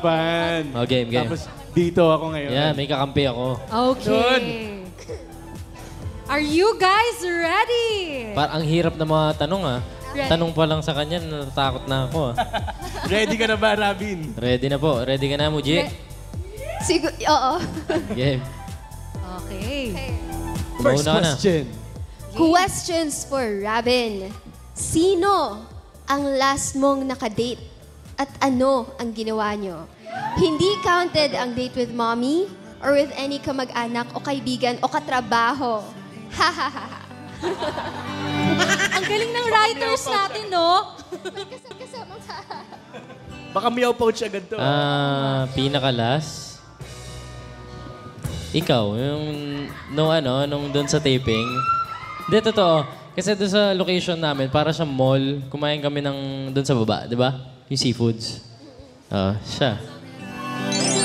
Pan. Oh, game. Tapos dito ako ngayon. Yeah, may kakampi ako. Okay. Are you guys ready? Ang hirap na mga tanong ah. Ready. Tanong pa lang sa kanya, natatakot na ako ah. Ready ka na ba, Robin? Ready na po. Ready ka na, Muji? Oo. Game. Okay. First Mauna ka na. question. Questions for Robin. Sino ang last mong nakadate at ano ang ginawa nyo? Hindi counted ang date with mommy or with any kamag-anak o kaibigan o katrabaho. Ha ha ha ha. Ang galing ng writers natin, no? Kasama ka. Baka meow pouch agad to. Pinakalas. Ikaw, yung nung doon sa taping. Hindi, totoo. Kasi doon sa location namin, para sa mall, kumain kami doon sa baba, di ba? Yung seafoods. Siya.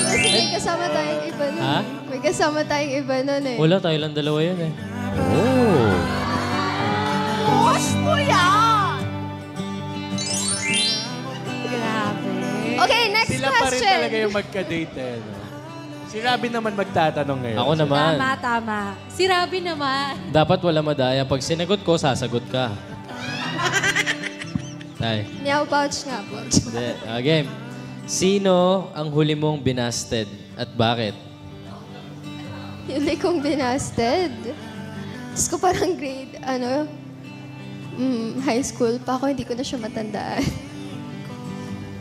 Kasi may kasama tayong iba nun. Ha? May kasama tayong iba nun eh. Wala, tayo lang dalawa yun eh. Oh! Grabe. Okay, next Sila pa rin question. talaga yung magka-date eh. No? Si Robin naman magtatanong ngayon. Ako naman. Tama. Si Robin naman. Dapat wala madaya. Pag sinagot ko, sasagot ka. Ay. Meow pouch nga po. Hindi. Game. Sino ang huli mong binasted at bakit? Huli kong binasted. Diyos ko parang grade, high school pa ako, hindi ko na siya matandaan.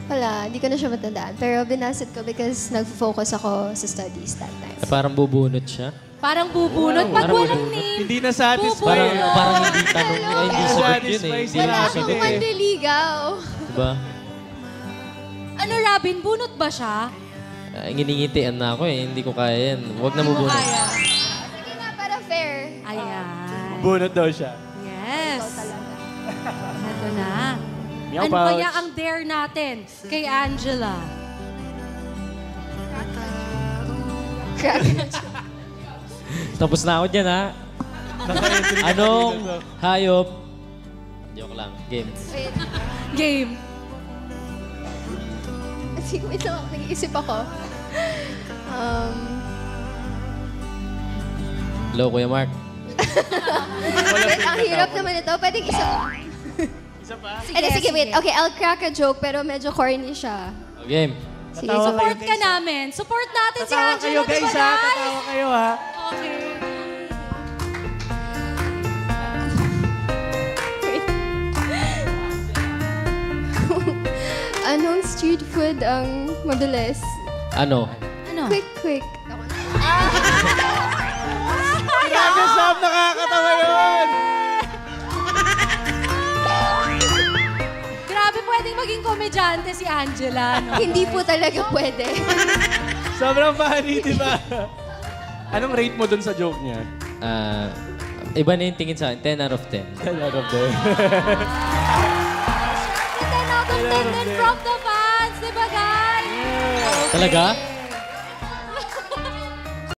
Wala, hindi ko na siya matandaan. Pero binasted ko because nag-focus ako sa studies that time. Parang bubunot siya. Parang bubunot. Pag Parang walang bubunot. name. Hindi na satisfied. Parang hindi tanong, ay hindi sagot yun eh. Satisfied si Hindi Wala Robin akong eh. manliligaw. Diba? Ano, Robin? Bunot ba siya? Nginingitian na ako eh. Hindi ko kaya yan. Huwag na mubunot. Kaya. Sige nga, para fair. Ayan. Bunot daw siya. Yes. Ito na. Meow Ano pouch. kaya ang dare natin kay Angela? Tapos na ako dyan ha. Naka-entry ka Anong kanina, hayop? Joke lang. Game. Wait. Game. Sige, wait lang. Nag-iisip ako. Hello, Kuya Mark. Wait, ang hirap naman ito. Pwedeng isa pa. Isa pa? Sige, wait. Okay, I'll crack a joke pero medyo corny siya. Game. Sige, Tatawa Support kayo, ka guys. namin. Support natin si Tatawa Angela, kayo di ba, guys ha. Tatawa kayo ha. Okay. Anong street food ang mabilis? Ano? Ano? Quick. Grabe, Sam! Nakakatawa yun! Grabe, pwedeng maging komedyante si Angela, no? Hindi po talaga pwede. Sobrang funny, di ba? Anong rate mo dun sa joke niya? Iba na yung tingin sa akin. 10 out of 10. 10 out of 10. 10 out of 10 din from the fans, di ba, guys? Talaga?